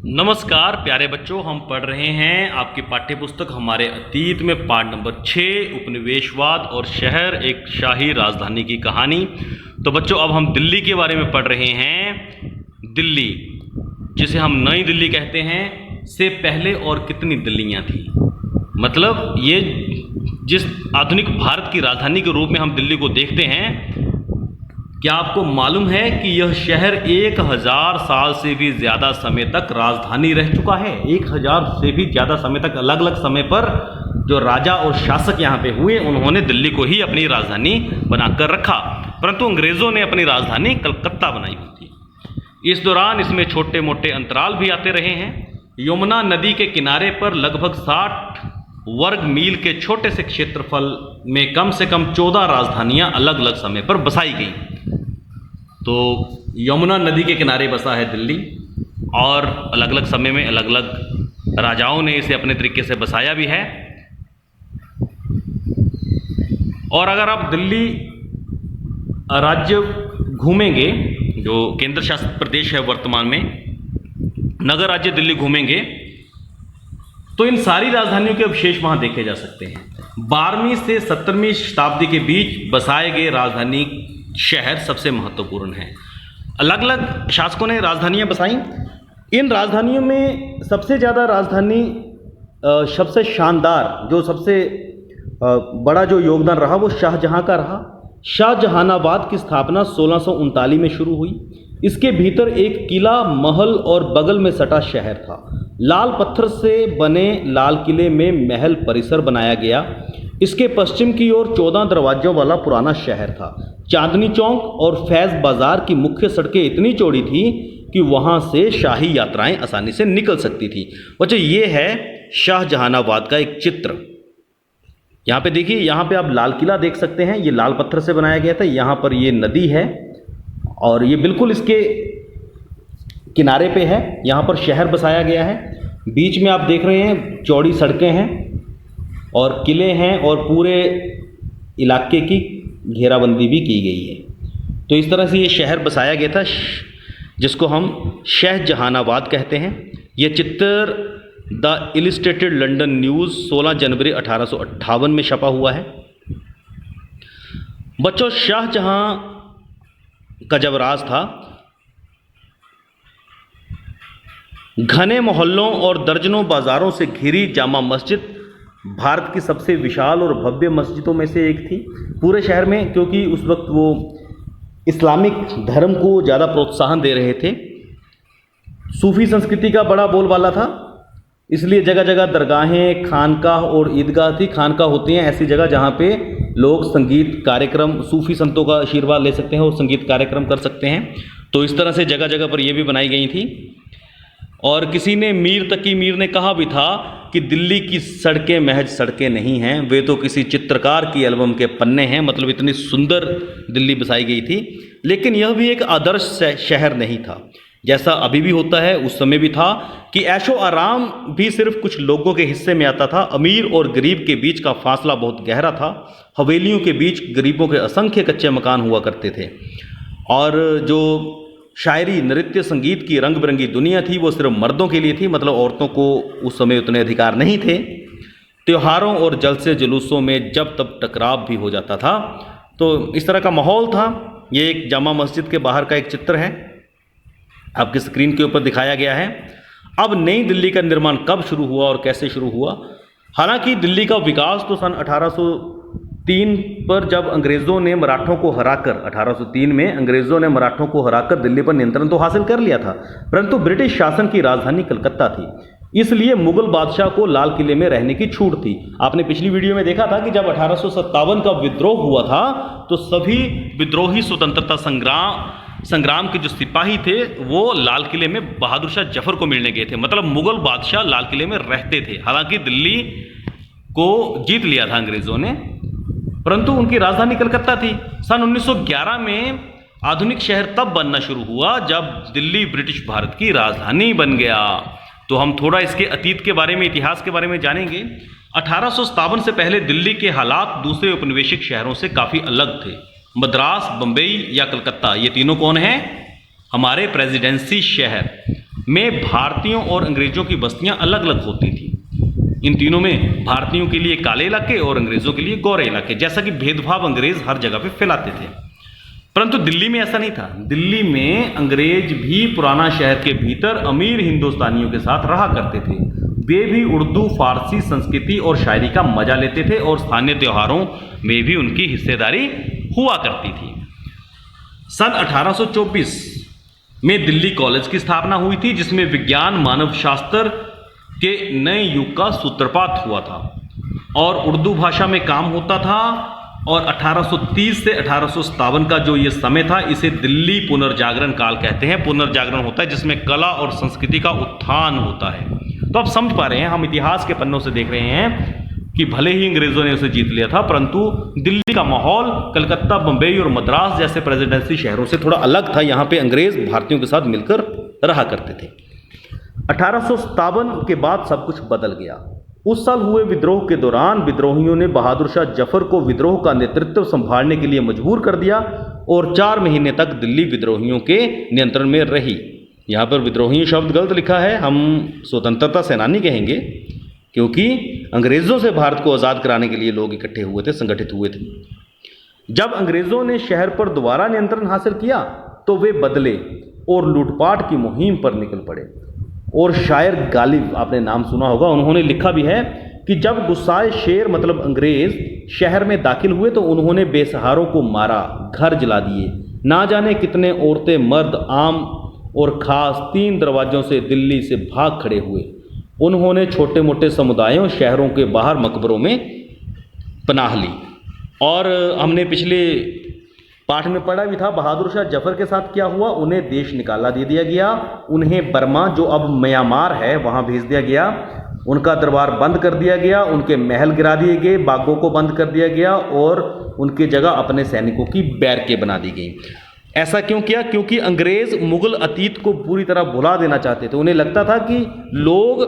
नमस्कार प्यारे बच्चों, हम पढ़ रहे हैं आपकी पाठ्य पुस्तक हमारे अतीत में पाठ नंबर 6 उपनिवेशवाद और शहर एक शाही राजधानी की कहानी। तो बच्चों अब हम दिल्ली के बारे में पढ़ रहे हैं। दिल्ली जिसे हम नई दिल्ली कहते हैं से पहले और कितनी दिल्लियां थी, मतलब ये जिस आधुनिक भारत की राजधानी के रूप में हम दिल्ली को देखते हैं, क्या आपको मालूम है कि यह शहर 1000 साल से भी ज़्यादा समय तक राजधानी रह चुका है। 1000 से भी ज़्यादा समय तक अलग अलग समय पर जो राजा और शासक यहाँ पे हुए, उन्होंने दिल्ली को ही अपनी राजधानी बनाकर रखा, परंतु अंग्रेज़ों ने अपनी राजधानी कलकत्ता बनाई हुई थी। इस दौरान इसमें छोटे मोटे अंतराल भी आते रहे हैं। यमुना नदी के किनारे पर लगभग 60 वर्ग मील के छोटे से क्षेत्रफल में कम से कम 14 राजधानियाँ अलग अलग समय पर बसाई गई। तो यमुना नदी के किनारे बसा है दिल्ली, और अलग अलग समय में अलग अलग राजाओं ने इसे अपने तरीके से बसाया भी है। और अगर आप दिल्ली राज्य घूमेंगे, जो केंद्र शासित प्रदेश है वर्तमान में, नगर राज्य दिल्ली घूमेंगे, तो इन सारी राजधानियों के अवशेष वहाँ देखे जा सकते हैं। 12वीं से 17वीं शताब्दी के बीच बसाए गए राजधानी शहर सबसे महत्वपूर्ण हैं। अलग अलग शासकों ने राजधानियां बसाई। इन राजधानियों में सबसे ज़्यादा राजधानी सबसे शानदार, जो सबसे बड़ा जो योगदान रहा, वो शाहजहां का रहा। शाहजहानाबाद की स्थापना 1639 में शुरू हुई। इसके भीतर एक किला, महल और बगल में सटा शहर था। लाल पत्थर से बने लाल किले में महल परिसर बनाया गया। इसके पश्चिम की ओर 14 दरवाजों वाला पुराना शहर था। चांदनी चौक और फैज़ बाज़ार की मुख्य सड़कें इतनी चौड़ी थी कि वहाँ से शाही यात्राएं आसानी से निकल सकती थी। बच्चों ये है शाहजहानाबाद का एक चित्र। यहाँ पे देखिए, यहाँ पे आप लाल किला देख सकते हैं, ये लाल पत्थर से बनाया गया था। यहाँ पर ये नदी है और ये बिल्कुल इसके किनारे पे है। यहाँ पर शहर बसाया गया है। बीच में आप देख रहे हैं चौड़ी सड़कें हैं और किले हैं और पूरे इलाके की घेराबंदी भी की गई है। तो इस तरह से ये शहर बसाया गया था, जिसको हम शाहजहानाबाद कहते हैं। ये चित्र द इलिस्ट्रेटेड लंदन न्यूज़ 16 जनवरी 1858 में छपा हुआ है। बच्चों शाहजहां का जब राज था, घने मोहल्लों और दर्जनों बाज़ारों से घिरी जामा मस्जिद भारत की सबसे विशाल और भव्य मस्जिदों में से एक थी पूरे शहर में, क्योंकि उस वक्त वो इस्लामिक धर्म को ज़्यादा प्रोत्साहन दे रहे थे। सूफी संस्कृति का बड़ा बोलबाला था, इसलिए जगह जगह दरगाहें, खानकाह और ईदगाह थी। खानकाह होती हैं ऐसी जगह जहाँ पे लोग संगीत कार्यक्रम, सूफी संतों का आशीर्वाद ले सकते हैं और संगीत कार्यक्रम कर सकते हैं। तो इस तरह से जगह जगह पर ये भी बनाई गई थी। और किसी ने, मीर तकी मीर ने कहा भी था कि दिल्ली की सड़कें महज सड़कें नहीं हैं, वे तो किसी चित्रकार की एल्बम के पन्ने हैं। मतलब इतनी सुंदर दिल्ली बसाई गई थी। लेकिन यह भी एक आदर्श शहर नहीं था, जैसा अभी भी होता है उस समय भी था, कि ऐशो आराम भी सिर्फ कुछ लोगों के हिस्से में आता था। अमीर और गरीब के बीच का फासला बहुत गहरा था। हवेलियों के बीच गरीबों के असंख्य कच्चे मकान हुआ करते थे। और जो शायरी, नृत्य, संगीत की रंग बिरंगी दुनिया थी, वो सिर्फ मर्दों के लिए थी। मतलब औरतों को उस समय उतने अधिकार नहीं थे। त्योहारों और जलसे जुलूसों में जब तब टकराव भी हो जाता था। तो इस तरह का माहौल था। ये एक जामा मस्जिद के बाहर का एक चित्र है, आपकी स्क्रीन के ऊपर दिखाया गया है। अब नई दिल्ली का निर्माण कब शुरू हुआ और कैसे शुरू हुआ? हालांकि दिल्ली का विकास तो सन 1803 पर, जब अंग्रेज़ों ने मराठों को हराकर, 1803 में अंग्रेज़ों ने मराठों को हराकर दिल्ली पर नियंत्रण तो हासिल कर लिया था, परंतु ब्रिटिश शासन की राजधानी कलकत्ता थी, इसलिए मुगल बादशाह को लाल किले में रहने की छूट थी। आपने पिछली वीडियो में देखा था कि जब 1857 का विद्रोह हुआ था, तो सभी विद्रोही स्वतंत्रता संग्राम के जो सिपाही थे, वो लाल किले में बहादुर शाह जफर को मिलने गए थे। मतलब मुगल बादशाह लाल किले में रहते थे। हालांकि दिल्ली को जीत लिया था अंग्रेज़ों ने, परंतु उनकी राजधानी कलकत्ता थी। सन 1911 में आधुनिक शहर तब बनना शुरू हुआ जब दिल्ली ब्रिटिश भारत की राजधानी बन गया। तो हम थोड़ा इसके अतीत के बारे में, इतिहास के बारे में जानेंगे। 1857 से पहले दिल्ली के हालात दूसरे उपनिवेशिक शहरों से काफ़ी अलग थे। मद्रास, बम्बई या कलकत्ता, ये तीनों कौन हैं? हमारे प्रेसिडेंसी शहर। में भारतीयों और अंग्रेजों की बस्तियां अलग अलग होती थी। इन तीनों में भारतीयों के लिए काले इलाके और अंग्रेजों के लिए गोरे इलाके, जैसा कि भेदभाव अंग्रेज हर जगह पे फैलाते थे। परंतु दिल्ली में ऐसा नहीं था। दिल्ली में अंग्रेज भी पुराना शहर के भीतर अमीर हिंदुस्तानियों के साथ रहा करते थे। वे भी उर्दू, फारसी संस्कृति और शायरी का मजा लेते थे और स्थानीय त्योहारों में भी उनकी हिस्सेदारी हुआ करती थी। सन 1824 में दिल्ली कॉलेज की स्थापना हुई थी, जिसमें विज्ञान, मानव शास्त्र के नए युग का सूत्रपात हुआ था और उर्दू भाषा में काम होता था। और 1830 से 1857 का जो ये समय था, इसे दिल्ली पुनर्जागरण काल कहते हैं। पुनर्जागरण होता है जिसमें कला और संस्कृति का उत्थान होता है। तो आप समझ पा रहे हैं, हम इतिहास के पन्नों से देख रहे हैं कि भले ही अंग्रेजों ने उसे जीत लिया था, परंतु दिल्ली का माहौल कलकत्ता, बम्बई और मद्रास जैसे प्रेसिडेंसी शहरों से थोड़ा अलग था। यहाँ पे अंग्रेज भारतीयों के साथ मिलकर रहा करते थे। 1857 के बाद सब कुछ बदल गया। उस साल हुए विद्रोह के दौरान विद्रोहियों ने बहादुर शाह जफर को विद्रोह का नेतृत्व संभालने के लिए मजबूर कर दिया और 4 महीने तक दिल्ली विद्रोहियों के नियंत्रण में रही। यहाँ पर विद्रोही शब्द गलत लिखा है, हम स्वतंत्रता सेनानी कहेंगे, क्योंकि अंग्रेज़ों से भारत को आज़ाद कराने के लिए लोग इकट्ठे हुए थे, संगठित हुए थे। जब अंग्रेज़ों ने शहर पर दोबारा नियंत्रण हासिल किया तो वे बदले और लूटपाट की मुहिम पर निकल पड़े। और शायर गालिब, आपने नाम सुना होगा, उन्होंने लिखा भी है कि जब गुस्साए शेर मतलब अंग्रेज शहर में दाखिल हुए तो उन्होंने बेसहारों को मारा, घर जला दिए। ना जाने कितने औरतें, मर्द, आम और खास 3 दरवाज़ों से दिल्ली से भाग खड़े हुए। उन्होंने छोटे मोटे समुदायों, शहरों के बाहर मकबरों में पनाह ली। और हमने पिछले पाठ में पढ़ा भी था, बहादुर शाह जफर के साथ क्या हुआ। उन्हें देश निकाला दे दिया गया। उन्हें बर्मा, जो अब म्यांमार है, वहाँ भेज दिया गया। उनका दरबार बंद कर दिया गया, उनके महल गिरा दिए गए, बागों को बंद कर दिया गया और उनकी जगह अपने सैनिकों की बैरकें बना दी गई। ऐसा क्यों किया? क्योंकि अंग्रेज मुगल अतीत को पूरी तरह भुला देना चाहते थे। उन्हें लगता था कि लोग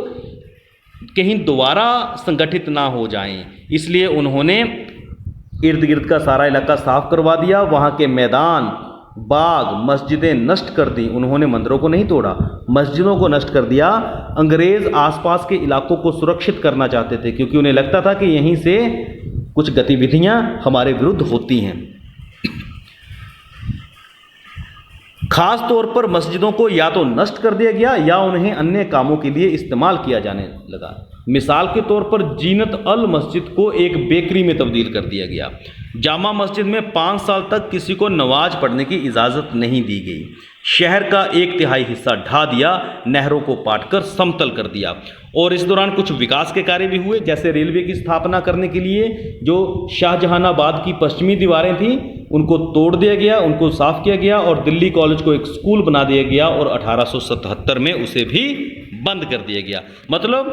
कहीं दोबारा संगठित ना हो जाएं, इसलिए उन्होंने इर्द गिर्द का सारा इलाका साफ करवा दिया। वहाँ के मैदान, बाग, मस्जिदें नष्ट कर दी। उन्होंने मंदिरों को नहीं तोड़ा, मस्जिदों को नष्ट कर दिया। अंग्रेज आसपास के इलाकों को सुरक्षित करना चाहते थे, क्योंकि उन्हें लगता था कि यहीं से कुछ गतिविधियां हमारे विरुद्ध होती हैं। खास तौर पर मस्जिदों को या तो नष्ट कर दिया गया या उन्हें अन्य कामों के लिए इस्तेमाल किया जाने लगा। मिसाल के तौर पर जीनत अल मस्जिद को एक बेकरी में तब्दील कर दिया गया। जामा मस्जिद में 5 साल तक किसी को नमाज पढ़ने की इजाज़त नहीं दी गई। शहर का 1/3 हिस्सा ढा दिया, नहरों को पाटकर समतल कर दिया। और इस दौरान कुछ विकास के कार्य भी हुए, जैसे रेलवे की स्थापना करने के लिए जो शाहजहानाबाद की पश्चिमी दीवारें थीं उनको तोड़ दिया गया, उनको साफ किया गया और दिल्ली कॉलेज को एक स्कूल बना दिया गया और 1877 में उसे भी बंद कर दिया गया। मतलब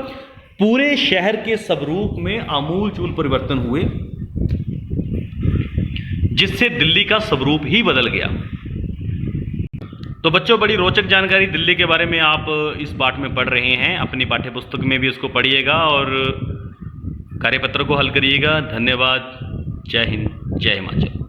पूरे शहर के स्वरूप में आमूलचूल परिवर्तन हुए, जिससे दिल्ली का स्वरूप ही बदल गया। तो बच्चों, बड़ी रोचक जानकारी दिल्ली के बारे में आप इस पाठ में पढ़ रहे हैं। अपनी पाठ्य पुस्तक में भी इसको पढ़िएगा और कार्यपत्र को हल करिएगा। धन्यवाद। जय हिंद, जय हिमाचल।